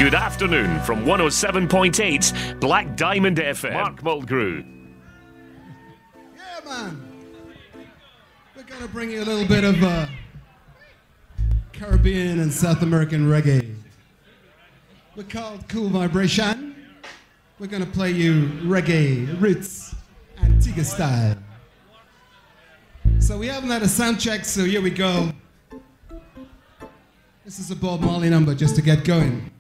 Good afternoon from 107.8 Black Diamond FM. Mark Mulgrew. Yeah, man. We're going to bring you a little bit of Caribbean and South American reggae. We're called Cool Vibration. We're going to play you reggae, roots, Antigua style. So we haven't had a sound check, so here we go. This is a Bob Marley number just to get going.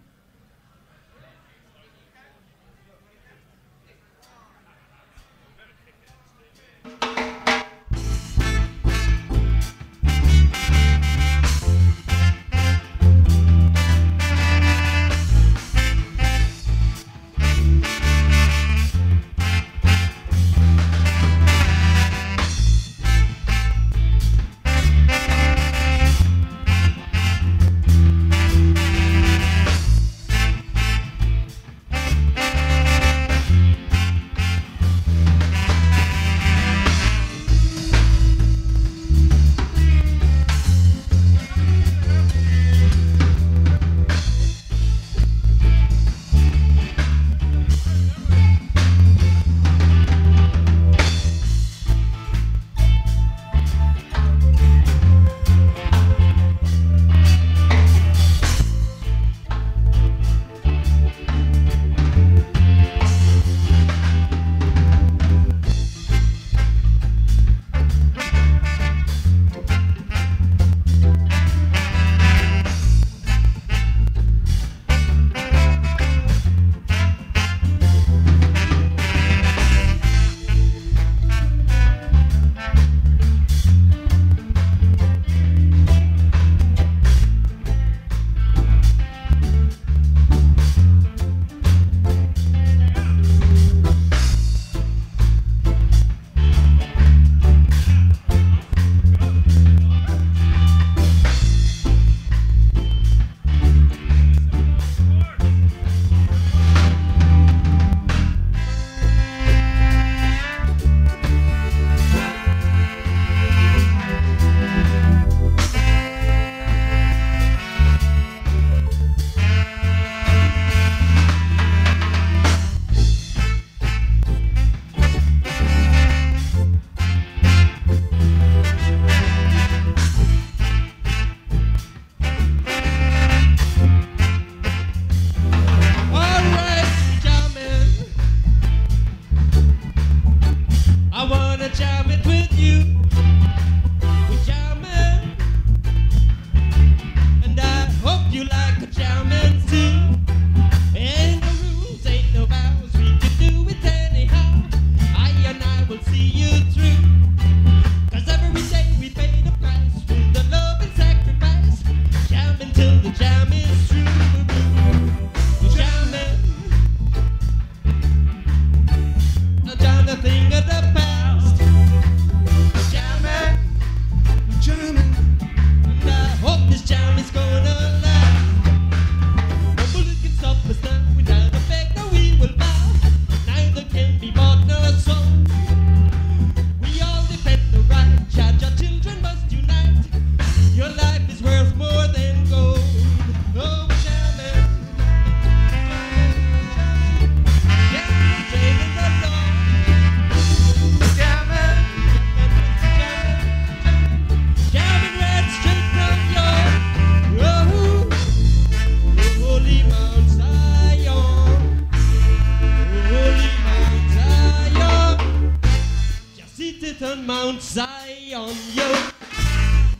Mount Zion, yo,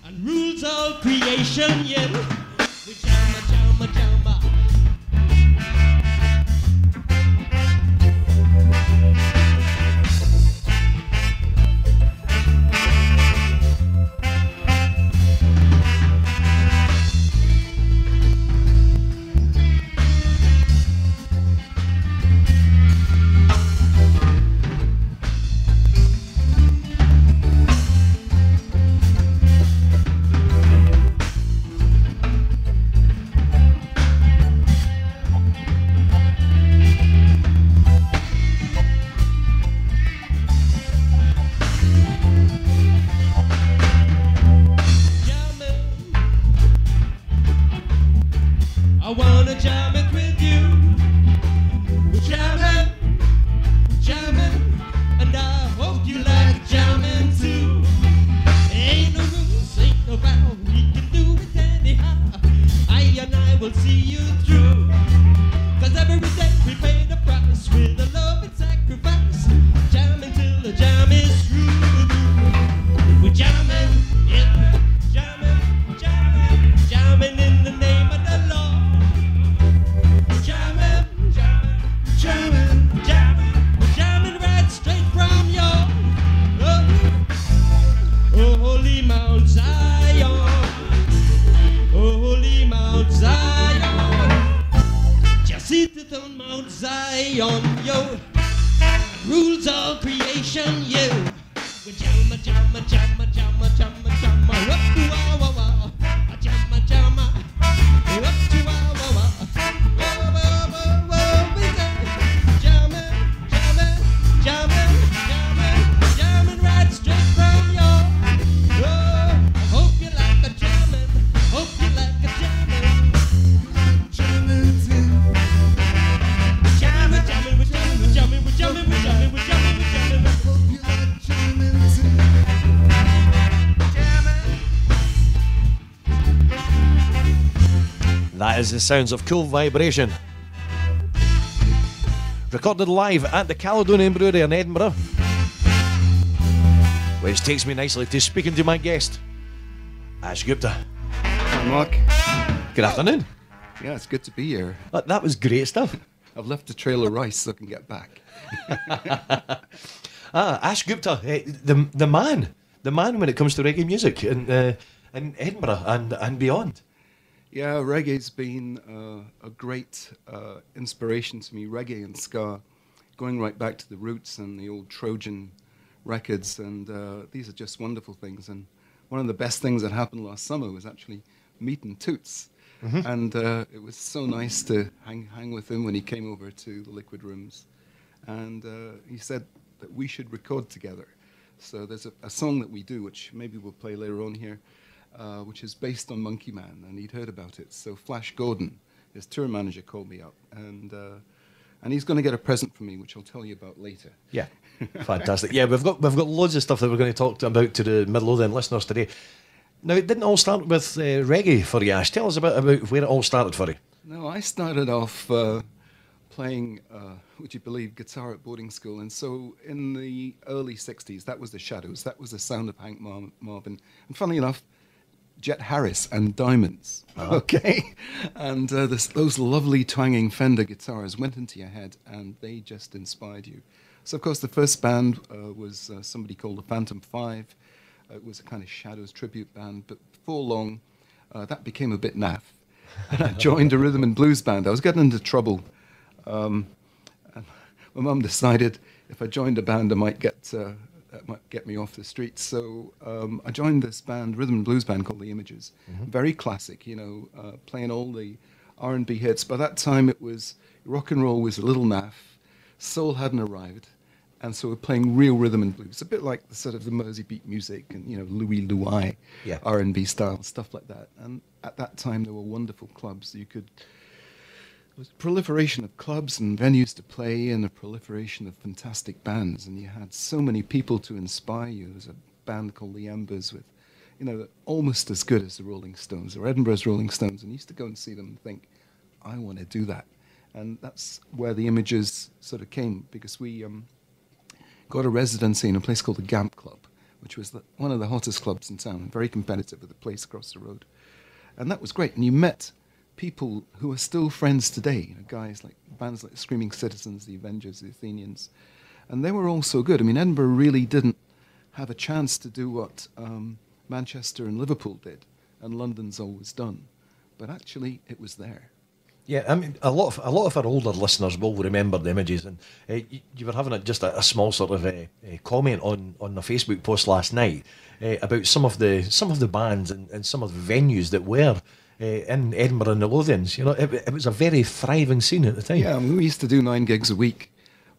and rules all creation, yeah. We jama, jama, jama. I wanna jam it with you. you through. 'Cause every day we pay the price with a love and sacrifice. Jamming till the jam is through. We're jamming in, jamming, jamming, jamming in the name of the Lord. Jamming, jamming, jamming, jamming, we're jamming right straight from your holy Mount Zion. Oh, holy Mount Zion. Just seated on Mount Zion, yo. Rules all creation, yo. We jamma, jamma, jamma, jamma, jamma, jamma. Up to wow, wow, wow. A jamma, jamma. Up to wow, wow, wow. Wow, wow, wow, wow. We say jamming, jamming, jamming, jamming, jamming right straight from your. Oh, I hope you like a jamming. Hope you like a jamming. Jamming, jamming, jamming, we're jamming, we're jamming, we're jamming, we're jamming, we're jamming, we're jamming. Hope you like jamming, That is the sounds of Cool Vibration. Recorded live at the Caledonian Brewery in Edinburgh. Which takes me nicely to speaking to my guest, Ash Gupta. Hi, Mark. Good afternoon. Yeah, it's good to be here. That was great stuff. I've left a trail of rice so I can get back. Ash Gupta, the man when it comes to reggae music in Edinburgh and beyond. Yeah, reggae's been a great inspiration to me. Reggae and ska, going right back to the roots and the old Trojan records, and these are just wonderful things. And one of the best things that happened last summer was actually meeting Toots. Mm-hmm. And it was so nice to hang with him when he came over to the Liquid Rooms. And he said that we should record together. So there's a song that we do, which maybe we'll play later on here, which is based on Monkey Man, and he'd heard about it. So Flash Gordon, his tour manager, called me up, and he's going to get a present from me, which I'll tell you about later. Yeah, fantastic. Yeah, we've got loads of stuff that we're going to talk about to the Midlothian listeners today. Now, it didn't all start with reggae for you, Ash. Tell us about where it all started for you. No, I started off playing, would you believe, guitar at boarding school. And so in the early 60s, that was the Shadows. That was the sound of Hank Marvin. And funnily enough, Jet Harris and Diamonds. Uh-huh. Okay? And those lovely twanging Fender guitars went into your head, and they just inspired you. So, of course, the first band was somebody called the Phantom Five. It was a kind of Shadows tribute band, but before long, that became a bit naff. And I joined a rhythm and blues band. I was getting into trouble. And my mum decided if I joined a band, that might get me off the streets. So I joined this band, rhythm and blues band called The Images. Mm-hmm. Very classic, playing all the R&B hits. By that time, it was rock and roll was a little naff. Soul hadn't arrived. And so we're playing real rhythm and blues, a bit like the sort of the Mersey beat music and, Louis Louis, yeah, R&B style, stuff like that. And at that time, there were wonderful clubs. There was a proliferation of clubs and venues to play and a proliferation of fantastic bands. And you had so many people to inspire you. There was a band called The Embers with, almost as good as the Rolling Stones or Edinburgh's Rolling Stones. And you used to go and see them and think, I want to do that. And that's where the Images sort of came, because we got a residency in a place called the Gamp Club, which was one of the hottest clubs in town, very competitive with the place across the road. And that was great. And you met people who are still friends today, bands like Screaming Citizens, the Avengers, the Athenians. And they were all so good. I mean, Edinburgh really didn't have a chance to do what Manchester and Liverpool did, and London's always done. But actually, it was there. Yeah, I mean, a lot of our older listeners will remember the Images, and you were having just a small sort of a comment on the Facebook post last night about some of the bands and some of the venues that were in Edinburgh and the Lothians. It was a very thriving scene at the time. Yeah, I mean, we used to do 9 gigs a week,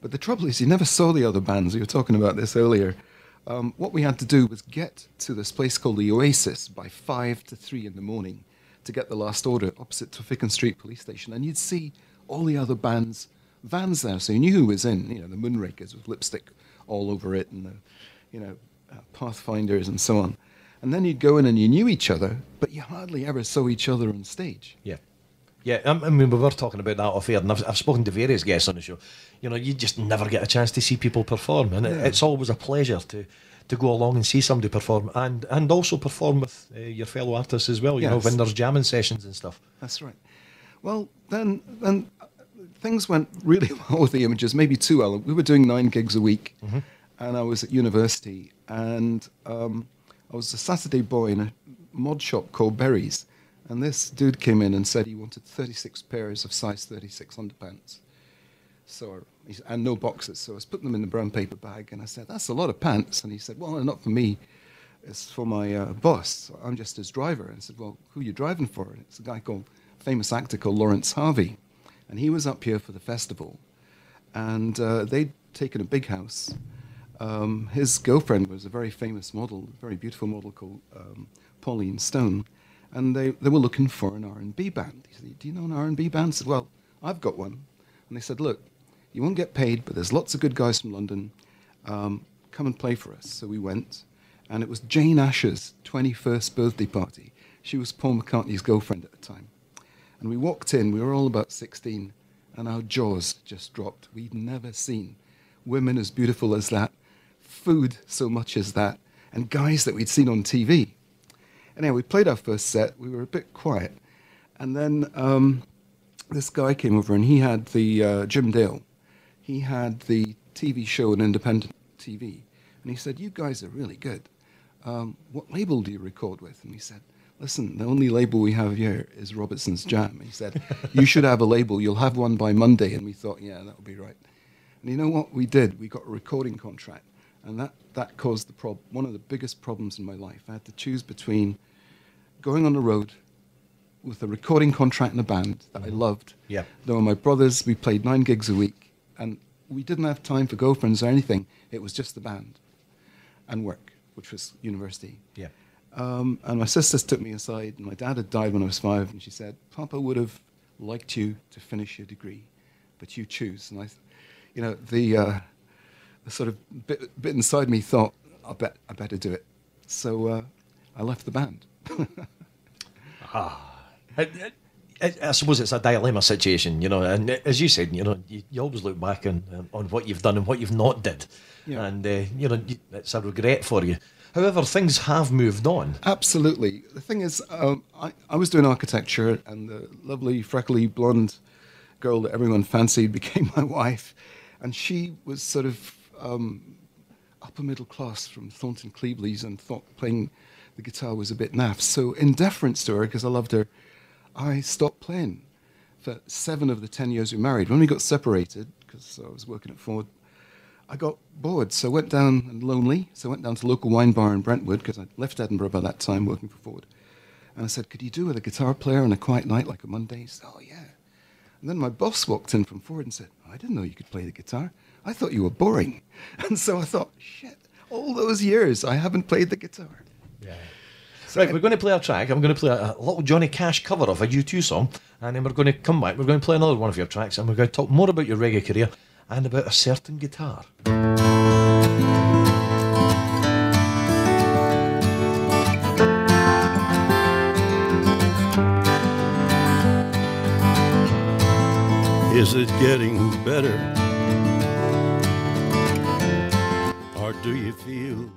but the trouble is you never saw the other bands. We were talking about this earlier. What we had to do was get to this place called the Oasis by 2 to 3 in the morning to get the last order opposite Traffican Street Police Station. And you'd see all the other bands' vans there, so you knew who was in, the Moonrakers with lipstick all over it, and the, Pathfinders and so on. And then you'd go in and you knew each other, but you hardly ever saw each other on stage. Yeah. Yeah, I mean, we were talking about that off air, and I've spoken to various guests on the show. You know, you just never get a chance to see people perform, and it's always a pleasure to go along and see somebody perform, and also perform with your fellow artists as well. You know, when there's jamming sessions and stuff. That's right. Well, then things went really well with the Images, maybe too well. We were doing 9 gigs a week, and I was at university, and I was a Saturday boy in a mod shop called Berries, and this dude came in and said he wanted 36 pairs of size 36 underpants. And no boxes. So I was putting them in the brown paper bag, and I said, "That's a lot of pants." And he said, "Well, not for me. It's for my boss. I'm just his driver." And I said, "Well, who are you driving for?" And it's a guy called, famous actor called Lawrence Harvey. And he was up here for the festival. And they'd taken a big house. His girlfriend was a very famous model, a very beautiful model called Pauline Stone. And they were looking for an R&B band. He said, "Do you know an R&B band?" I said, "Well, I've got one." And they said, "Look, you won't get paid, but there's lots of good guys from London. Come and play for us." So we went. And it was Jane Asher's 21st birthday party. She was Paul McCartney's girlfriend at the time. And we walked in, we were all about 16, and our jaws just dropped. We'd never seen women as beautiful as that, food so much as that, and guys that we'd seen on TV. Anyway, we played our first set, we were a bit quiet, and then this guy came over, and he had the, Jim Dale, he had the TV show on independent TV, and he said, "You guys are really good. What label do you record with?" And we said, "Listen, the only label we have here is Robertson's Jam." He said, "You should have a label. You'll have one by Monday." And we thought, yeah, that would be right. And you know what we did? We got a recording contract. And that caused one of the biggest problems in my life. I had to choose between going on the road with a recording contract in a band that I loved. Yeah. There were my brothers. We played 9 gigs a week. And we didn't have time for girlfriends or anything. It was just the band and work, which was university. Yeah. And my sisters took me aside, and my dad had died when I was 5, and she said, "Papa would have liked you to finish your degree, but you choose." And the sort of bit inside me thought, I better do it. So I left the band. I suppose it's a dilemma situation, you know, and as you said, you know, you always look back on what you've done and what you've not did, and you know, it's a regret for you. However, things have moved on. Absolutely. The thing is, I was doing architecture, and the lovely, freckly, blonde girl that everyone fancied became my wife. And she was sort of upper middle class from Thornton Cleveleys and thought playing the guitar was a bit naff. So in deference to her, because I loved her, I stopped playing for 7 of the 10 years we married. When we got separated, because I was working at Ford, I got bored, so I went down and lonely. So I went down to a local wine bar in Brentwood, because I left Edinburgh by that time working for Ford. And I said, "Could you do with a guitar player on a quiet night like a Monday?" He said, "Oh, yeah." And then my boss walked in from Ford and said, "I didn't know you could play the guitar. I thought you were boring." And so I thought, shit, all those years I haven't played the guitar. Yeah. So right, we're going to play a track. I'm going to play a little Johnny Cash cover of a U2 song, and then we're going to come back. We're going to play another one of your tracks, and we're going to talk more about your reggae career and about a certain guitar. Is it getting better? Or do you feel